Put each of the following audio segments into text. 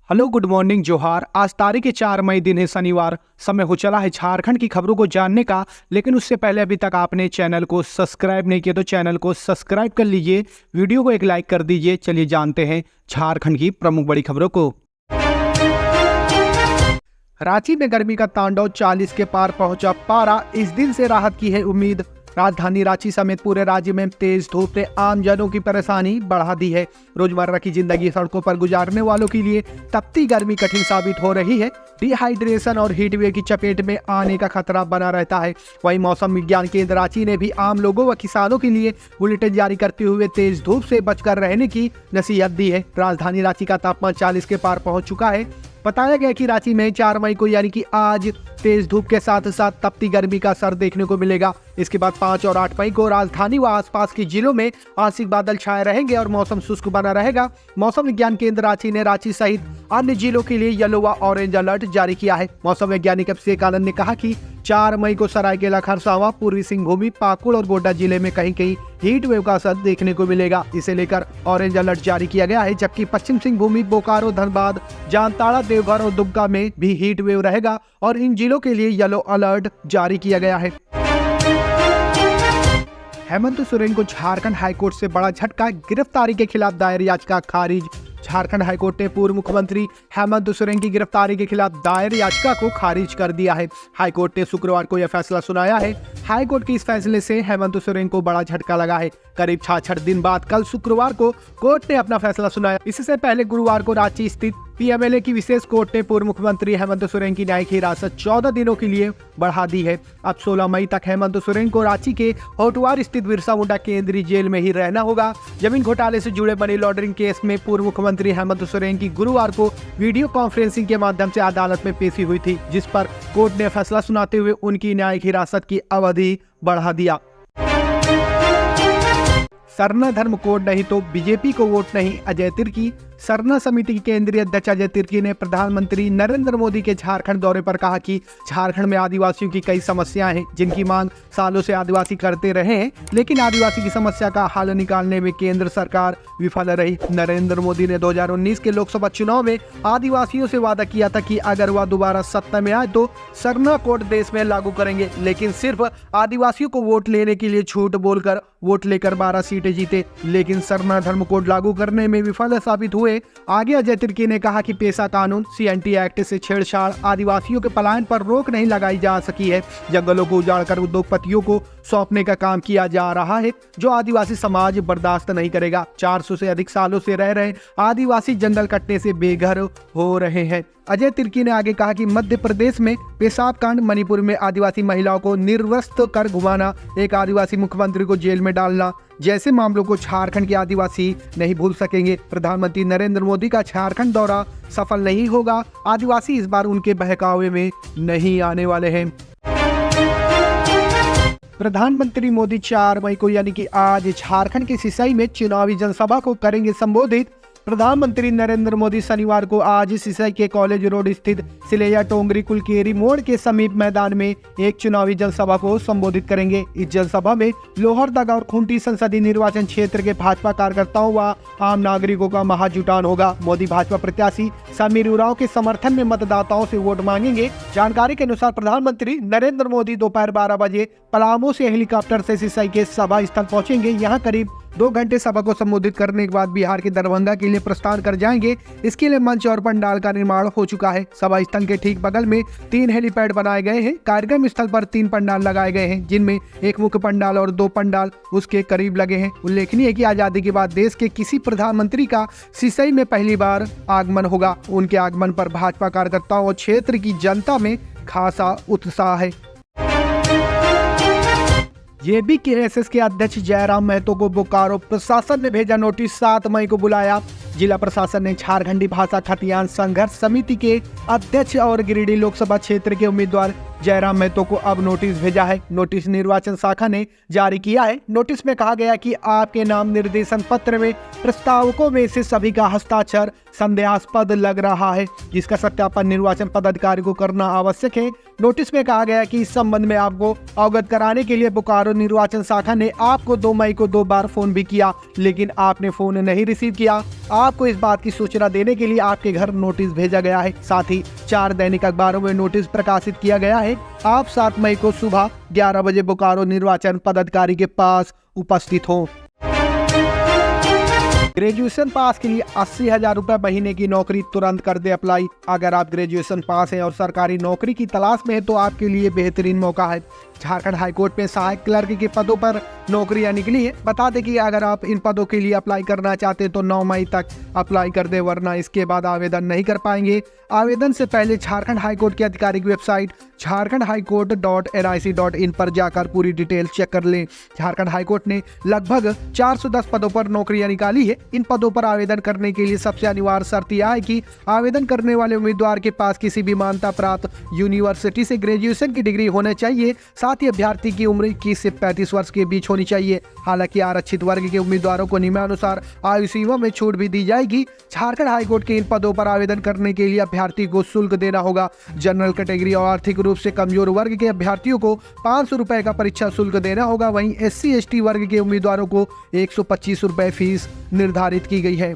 Hello, good morning, जोहार। आज तारीख 4 मई, दिन है शनिवार। समय हो चला है झारखंड की खबरों को जानने का, लेकिन उससे पहले अभी तक आपने चैनल को सब्सक्राइब नहीं किया तो चैनल को सब्सक्राइब कर लीजिए, वीडियो को एक लाइक कर दीजिए। चलिए जानते हैं झारखंड की प्रमुख बड़ी खबरों को। रांची में गर्मी का तांडव 40 के पार पहुंचा पारा, इस दिन से राहत की है उम्मीद। राजधानी रांची समेत पूरे राज्य में तेज धूप ने आम जनों की परेशानी बढ़ा दी है। रोजमर्रा की जिंदगी सड़कों पर गुजारने वालों के लिए तपती गर्मी कठिन साबित हो रही है। डिहाइड्रेशन और हीट वेव की चपेट में आने का खतरा बना रहता है। वहीं मौसम विज्ञान केंद्र रांची ने भी आम लोगों व किसानों के लिए बुलेटिन जारी करते हुए तेज धूप से बचकर रहने की नसीहत दी है। राजधानी रांची का तापमान 40 के पार पहुंच चुका है। बताया गया कि रांची में 4 मई को यानी कि आज तेज धूप के साथ साथ तपती गर्मी का असर देखने को मिलेगा। इसके बाद 5 और 8 मई को राजधानी व आसपास के जिलों में आंशिक बादल छाए रहेंगे और मौसम शुष्क बना रहेगा। मौसम विज्ञान केंद्र रांची ने रांची सहित अन्य जिलों के लिए येलो व ऑरेंज अलर्ट जारी किया है। मौसम वैज्ञानिक अभिषेक आनंद ने कहा कि 4 मई को सरायकेला, खरसावां, पूर्वी सिंहभूम, पाकुड़ और गोड्डा जिले में कहीं कहीं हीट वेव का असर देखने को मिलेगा। इसे लेकर ऑरेंज अलर्ट जारी किया गया है, जबकि पश्चिम सिंहभूम, बोकारो, धनबाद, जामताड़ा, देवघर और दुमका में भी हीट वेव रहेगा और इन जिलों के लिए येलो अलर्ट जारी किया गया है। हेमंत सोरेन को झारखंड हाईकोर्ट से बड़ा झटका, गिरफ्तारी के खिलाफ दायर याचिका खारिज। झारखंड हाईकोर्ट ने पूर्व मुख्यमंत्री हेमंत सोरेन की गिरफ्तारी के खिलाफ दायर याचिका को खारिज कर दिया है। हाईकोर्ट ने शुक्रवार को यह फैसला सुनाया है। हाईकोर्ट के इस फैसले से हेमंत सोरेन को बड़ा झटका लगा है। करीब 66 दिन बाद कल शुक्रवार को कोर्ट ने अपना फैसला सुनाया। इससे पहले गुरुवार को रांची स्थित पीएमएलए की विशेष कोर्ट ने पूर्व मुख्यमंत्री हेमंत सोरेन की न्यायिक हिरासत 14 दिनों के लिए बढ़ा दी है। अब 16 मई तक हेमंत सोरेन को रांची के होटवार स्थित बिरसा मुंडा केंद्रीय जेल में ही रहना होगा। जमीन घोटाले से जुड़े मनी लॉन्ड्रिंग केस में पूर्व मुख्यमंत्री हेमंत सोरेन की गुरुवार को वीडियो कॉन्फ्रेंसिंग के माध्यम से अदालत में पेशी हुई थी, जिस पर कोर्ट ने फैसला सुनाते हुए उनकी न्यायिक हिरासत की अवधि बढ़ा दिया। सरना धर्म कोड नहीं तो बीजेपी को वोट नहीं, अजय तिर्की। सरना समिति के केंद्रीय अध्यक्ष अजय तिर्की ने प्रधानमंत्री नरेंद्र मोदी के झारखंड दौरे पर कहा कि झारखंड में आदिवासियों की कई समस्याएं हैं, जिनकी मांग सालों से आदिवासी करते रहे हैं, लेकिन आदिवासी की समस्या का हल निकालने में केंद्र सरकार विफल रही। नरेंद्र मोदी ने 2019 के लोकसभा चुनाव में आदिवासियों से वादा किया था कि अगर वह दोबारा सत्ता में आए तो सरना कोड देश में लागू करेंगे, लेकिन सिर्फ आदिवासियों को वोट लेने के लिए झूठ बोलकर वोट लेकर 12 सीटें जीते, लेकिन सरना धर्म कोड लागू करने में विफल साबित हुए। आगे अजय तिर्की ने कहा कि पेशा कानून सीएनटी एक्ट से छेड़छाड़, आदिवासियों के पलायन पर रोक नहीं लगाई जा सकी है। जंगलों को उजाड़कर उद्योगपतियों को सौंपने का काम किया जा रहा है, जो आदिवासी समाज बर्दाश्त नहीं करेगा। 400 से अधिक सालों से रह रहे आदिवासी जंगल कटने से बेघर हो रहे हैं। अजय तिर्की ने आगे कहा कि मध्य प्रदेश में पेशाब कांड, मणिपुर में आदिवासी महिलाओं को निर्वस्त्र कर घुमाना, एक आदिवासी मुख्यमंत्री को जेल में डालना जैसे मामलों को झारखंड के आदिवासी नहीं भूल सकेंगे। प्रधानमंत्री नरेंद्र मोदी का झारखंड दौरा सफल नहीं होगा। आदिवासी इस बार उनके बहकावे में नहीं आने वाले हैं। प्रधानमंत्री मोदी 4 मई को यानी कि आज झारखंड के सिसई में चुनावी जनसभा को करेंगे संबोधित। प्रधानमंत्री नरेंद्र मोदी शनिवार को आज सिसई के कॉलेज रोड स्थित सिलेया टोंगरी कुलकेरी मोड़ के समीप मैदान में एक चुनावी जनसभा को संबोधित करेंगे। इस जनसभा में लोहरदगा और खूंटी संसदीय निर्वाचन क्षेत्र के भाजपा कार्यकर्ताओं व आम नागरिकों का महाजुटान होगा। मोदी भाजपा प्रत्याशी समीर उरांव के समर्थन में मतदाताओं से वोट मांगेंगे। जानकारी के अनुसार प्रधानमंत्री नरेंद्र मोदी दोपहर 12 बजे पलामू से हेलीकॉप्टर से सिसई के सभा स्थल पहुंचेंगे। यहाँ करीब 2 घंटे सभा को संबोधित करने के बाद बिहार के दरभंगा के लिए प्रस्थान कर जाएंगे। इसके लिए मंच और पंडाल का निर्माण हो चुका है। सभा स्थल के ठीक बगल में 3 हेलीपैड बनाए गए हैं। कार्यक्रम स्थल पर 3 पंडाल लगाए गए हैं, जिनमें एक मुख्य पंडाल और 2 पंडाल उसके करीब लगे हैं। उल्लेखनीय है कि आजादी के बाद देश के किसी प्रधानमंत्री का सिसई में पहली बार आगमन होगा। उनके आगमन पर भाजपा कार्यकर्ताओं और क्षेत्र की जनता में खासा उत्साह है। जेबीकेएसएस के अध्यक्ष जयराम महतो को बोकारो प्रशासन ने भेजा नोटिस। 7 मई को बुलाया। जिला प्रशासन ने झारखंडी भाषा खतियान संघर्ष समिति के अध्यक्ष और गिरिडीह लोकसभा क्षेत्र के उम्मीदवार जयराम महतो को अब नोटिस भेजा है। नोटिस निर्वाचन शाखा ने जारी किया है। नोटिस में कहा गया कि आपके नाम निर्देशन पत्र में प्रस्तावकों में से सभी का हस्ताक्षर संदेहास्पद लग रहा है, जिसका सत्यापन निर्वाचन पदाधिकारी को करना आवश्यक है। नोटिस में कहा गया कि इस संबंध में आपको अवगत कराने के लिए बोकारो निर्वाचन शाखा ने आपको 2 मई को 2 बार फोन भी किया, लेकिन आपने फोन नहीं रिसीव किया। आपको इस बात की सूचना देने के लिए आपके घर नोटिस भेजा गया है। साथ ही 4 दैनिक अखबारों में नोटिस प्रकाशित किया गया है। आप 7 मई को सुबह 11 बजे बोकारो निर्वाचन पदाधिकारी के पास उपस्थित हो। ग्रेजुएशन पास के लिए 80,000 रुपए महीने की नौकरी तुरंत कर दे अप्लाई। अगर आप ग्रेजुएशन पास हैं और सरकारी नौकरी की तलाश में है तो आपके लिए बेहतरीन मौका है। झारखंड हाईकोर्ट में सहायक क्लर्क के पदों पर नौकरियां निकली है। बता दें कि अगर आप इन पदों के लिए अप्लाई करना चाहते हैं तो 9 मई तक अप्लाई कर दे, वरना इसके बाद आवेदन नहीं कर पाएंगे। आवेदन से पहले झारखंड हाईकोर्ट की आधिकारिक वेबसाइट jharkhandhighcourt.nic.in पर जाकर पूरी डिटेल चेक कर लें। झारखंड हाईकोर्ट ने लगभग 410 पदों पर नौकरियां निकाली है। इन पदों पर आवेदन करने के लिए सबसे अनिवार्य शर्त यह है कि आवेदन करने वाले उम्मीदवार के पास किसी भी मान्यता प्राप्त यूनिवर्सिटी से ग्रेजुएशन की डिग्री होनी चाहिए। साथ ही अभ्यर्थी की उम्र 21 से 35 वर्ष के बीच होनी चाहिए। हालांकि आरक्षित वर्ग के उम्मीदवारों को नियमानुसार आयु सीमा में छूट भी दी जाएगी। झारखंड हाईकोर्ट के इन पदों पर आवेदन करने के लिए अभ्यर्थी को शुल्क देना होगा। जनरल कैटेगरी और आर्थिक रूप से कमजोर वर्ग के अभ्यर्थियों को 500 रुपए का परीक्षा शुल्क देना होगा। वहीं SC/ST वर्ग के उम्मीदवारों को 125 रुपए फीस निर्धारित की गई है।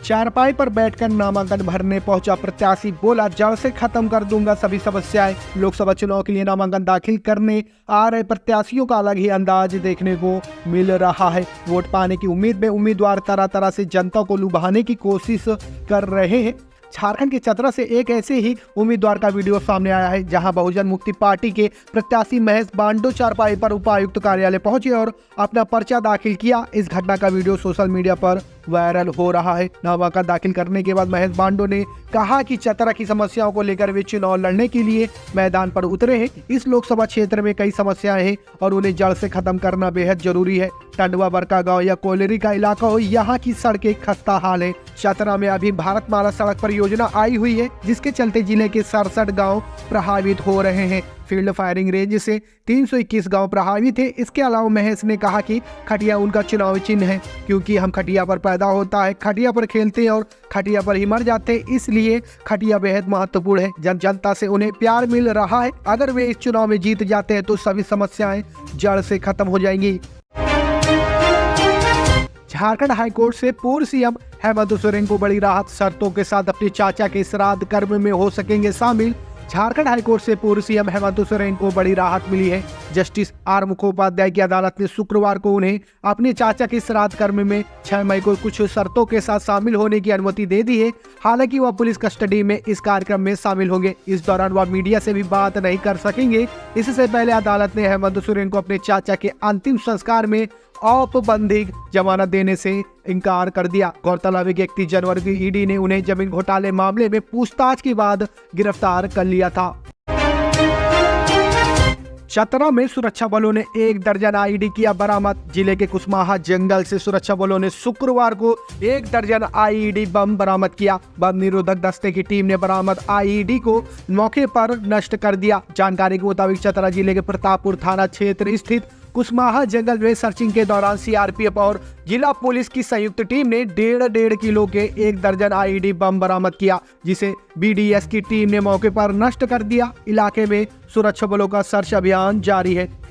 चारपाई पर बैठकर नामांकन भरने पहुंचा प्रत्याशी, बोला जड़ से खत्म कर दूंगा सभी समस्याएं। लोकसभा चुनाव के लिए नामांकन दाखिल करने आ रहे प्रत्याशियों का अलग ही अंदाज देखने को मिल रहा है। वोट पाने की उम्मीद में उम्मीदवार तरह तरह से जनता को लुभाने की कोशिश कर रहे हैं। झारखंड के चतरा से एक ऐसे ही उम्मीदवार का वीडियो सामने आया है, जहां बहुजन मुक्ति पार्टी के प्रत्याशी महेश बांडो चारपाई पर उपायुक्त कार्यालय पहुंचे और अपना पर्चा दाखिल किया। इस घटना का वीडियो सोशल मीडिया पर वायरल हो रहा है। नामांकन दाखिल करने के बाद महेश बांडो ने कहा कि चतरा की समस्याओं को लेकर वे चुनाव लड़ने के लिए मैदान पर उतरे हैं। इस लोकसभा क्षेत्र में कई समस्याएं हैं और उन्हें जड़ से खत्म करना बेहद जरूरी है। टंडवा, बरकागांव या कोयलेरी का इलाका हो, यहाँ की सड़कें खस्ता हाल है। चतरा में अभी भारतमाला सड़क परियोजना आई हुई है, जिसके चलते जिले के 67 गाँव प्रभावित हो रहे हैं। फील्ड फायरिंग रेंज से 321 गांव प्रभावित है। इसके अलावा महेश ने कहा कि खटिया उनका चुनावी चिन्ह है, क्योंकि हम खटिया पर पैदा होता है, खटिया पर खेलते हैं और खटिया पर ही मर जाते हैं। इसलिए खटिया बेहद महत्वपूर्ण है। जनता से उन्हें प्यार मिल रहा है। अगर वे इस चुनाव में जीत जाते हैं तो सभी समस्याएं जड़ से खत्म हो जाएंगी। झारखंड हाईकोर्ट से पूर्व CM हेमंत सोरेन को बड़ी राहत, शर्तों के साथ अपने चाचा के श्राद्ध कर्म में हो सकेंगे शामिल। झारखंड हाईकोर्ट से पूर्व CM हेमंत सोरेन को बड़ी राहत मिली है। जस्टिस R मुखोपाध्याय की अदालत ने शुक्रवार को उन्हें अपने चाचा के श्राद्ध कर्म में 6 मई को कुछ शर्तों के साथ शामिल होने की अनुमति दे दी है। हालांकि वह पुलिस कस्टडी में इस कार्यक्रम में शामिल होंगे। इस दौरान वह मीडिया से भी बात नहीं कर सकेंगे। इससे पहले अदालत ने हेमंत सोरेन को अपने चाचा के अंतिम संस्कार में औपबंधिक जमानत देने से इनकार कर दिया। गौरतलब है कि 31 जनवरी को ED ने उन्हें जमीन घोटाले मामले में पूछताछ के बाद गिरफ्तार कर लिया था। चतरा में सुरक्षा बलों ने 1 दर्जन IED किया बरामद। जिले के कुसमाहा जंगल से सुरक्षा बलों ने शुक्रवार को 1 दर्जन IED बम बरामद किया। बम निरोधक दस्ते की टीम ने बरामद IED को मौके पर नष्ट कर दिया। जानकारी के मुताबिक चतरा जिले के प्रतापपुर थाना क्षेत्र स्थित कुसमाहा जंगल में सर्चिंग के दौरान CRPF और जिला पुलिस की संयुक्त टीम ने 1.5 किलो के 1 दर्जन IED बम बरामद किया, जिसे BDS की टीम ने मौके पर नष्ट कर दिया। इलाके में सुरक्षा बलों का सर्च अभियान जारी है।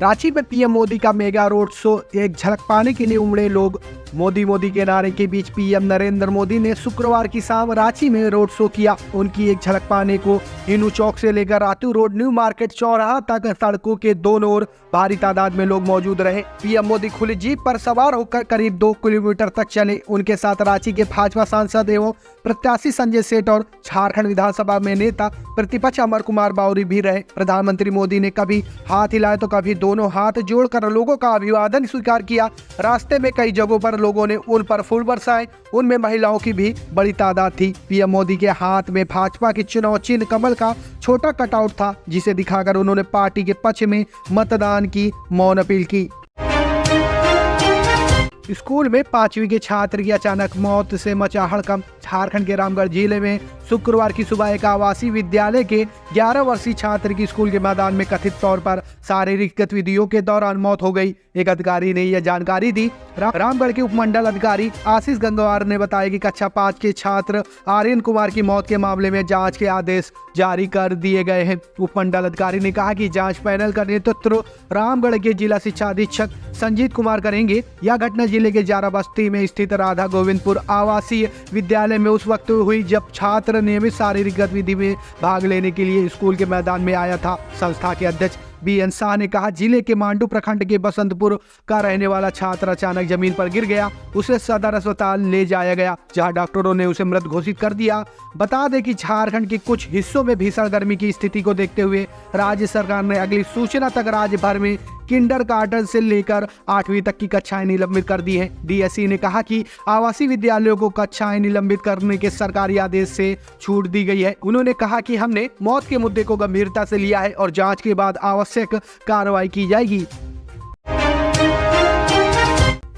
रांची में PM मोदी का मेगा रोड शो, एक झलक पाने के लिए उमड़े लोग। मोदी के नारे के बीच PM नरेंद्र मोदी ने शुक्रवार की शाम रांची में रोड शो किया। उनकी एक झलक पाने को इनू चौक से लेकर रातू रोड, न्यू मार्केट चौराहा तक सड़कों के दोनों ओर भारी तादाद में लोग मौजूद रहे। PM मोदी खुली जीप पर सवार होकर करीब 2 किलोमीटर तक चले। उनके साथ रांची के भाजपा सांसद एवं प्रत्याशी संजय सेठ और झारखंड विधानसभा में नेता प्रतिपक्ष अमर कुमार बावरी भी रहे। प्रधानमंत्री मोदी ने कभी हाथ हिलाए तो कभी दोनों हाथ जोड़कर लोगों का अभिवादन स्वीकार किया। रास्ते में कई जगहों पर लोगों ने उन पर फूल बरसाए। उनमें महिलाओं की भी बड़ी तादाद थी। PM मोदी के हाथ में भाजपा के चुनाव चिन्ह कमल का छोटा कटआउट था, जिसे दिखाकर उन्होंने पार्टी के पक्ष में मतदान की मौन अपील की। स्कूल में 5वीं के छात्र की अचानक मौत से मचा हड़कंप। झारखंड के रामगढ़ जिले में शुक्रवार की सुबह एक आवासीय विद्यालय के 11 वर्षीय छात्र की स्कूल के मैदान में कथित तौर पर शारीरिक गतिविधियों के दौरान मौत हो गई। एक अधिकारी ने यह जानकारी दी। रामगढ़ के उपमंडल अधिकारी आशीष गंगवार ने बताया कि कक्षा 5 के छात्र आर्यन कुमार की मौत के मामले में जांच के आदेश जारी कर दिए गए हैं। उपमंडल अधिकारी ने कहा कि जांच पैनल का नेतृत्व रामगढ़ के जिला शिक्षा अधीक्षक संजीत कुमार करेंगे। यह घटना जिले के जारा बस्ती में स्थित राधा गोविंदपुर आवासीय विद्यालय में उस वक्त हुई जब छात्र नियमित शारीरिक गतिविधि में भाग लेने के लिए स्कूल के मैदान में आया था। संस्था के अध्यक्ष BN शाह ने कहा, जिले के मांडू प्रखंड के बसंतपुर का रहने वाला छात्र अचानक जमीन पर गिर गया। उसे सदर अस्पताल ले जाया गया, जहां डॉक्टरों ने उसे मृत घोषित कर दिया। बता दें कि झारखंड के कुछ हिस्सों में भीषण गर्मी की स्थिति को देखते हुए राज्य सरकार ने अगली सूचना तक राज्य भर में किंडरगार्टन से लेकर 8वीं तक की कक्षाएं निलंबित कर दी हैं। DSE ने कहा कि आवासीय विद्यालयों को कक्षाएं निलंबित करने के सरकारी आदेश से छूट दी गई है। उन्होंने कहा कि हमने मौत के मुद्दे को गंभीरता से लिया है और जांच के बाद आवश्यक कार्रवाई की जाएगी।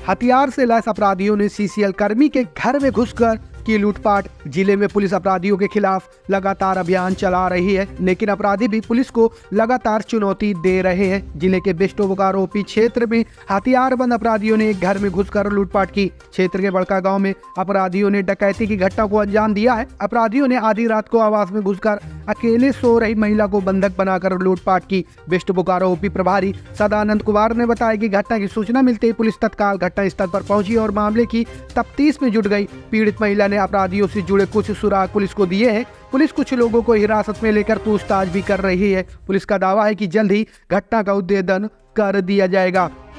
हथियार से लैस अपराधियों ने CCL कर्मी के घर में घुसकर की लूटपाट। जिले में पुलिस अपराधियों के खिलाफ लगातार अभियान चला रही है, लेकिन अपराधी भी पुलिस को लगातार चुनौती दे रहे हैं। जिले के बेस्टो बोकारो OP क्षेत्र में हथियारबंद अपराधियों ने एक घर में घुसकर लूटपाट की। क्षेत्र के बड़का गांव में अपराधियों ने डकैती की घटना को अंजाम दिया है। अपराधियों ने आधी रात को आवास में घुसकर अकेले सो रही महिला को बंधक बनाकर लूटपाट की। बेस्ट बोकारो OP प्रभारी सदानंद कुमार ने बताया कि घटना की सूचना मिलते ही पुलिस तत्काल घटनास्थल पर पहुंची और मामले की तफ्तीश में जुट गई। पीड़ित महिला ने अपराधियों से जुड़े कुछ सुराग पुलिस को दिए हैं। पुलिस कुछ लोगों को हिरासत में लेकर पूछताछ भी कर रही है। पुलिस का दावा है कि जल्द ही घटना का उद्भेदन कर दिया जाएगा।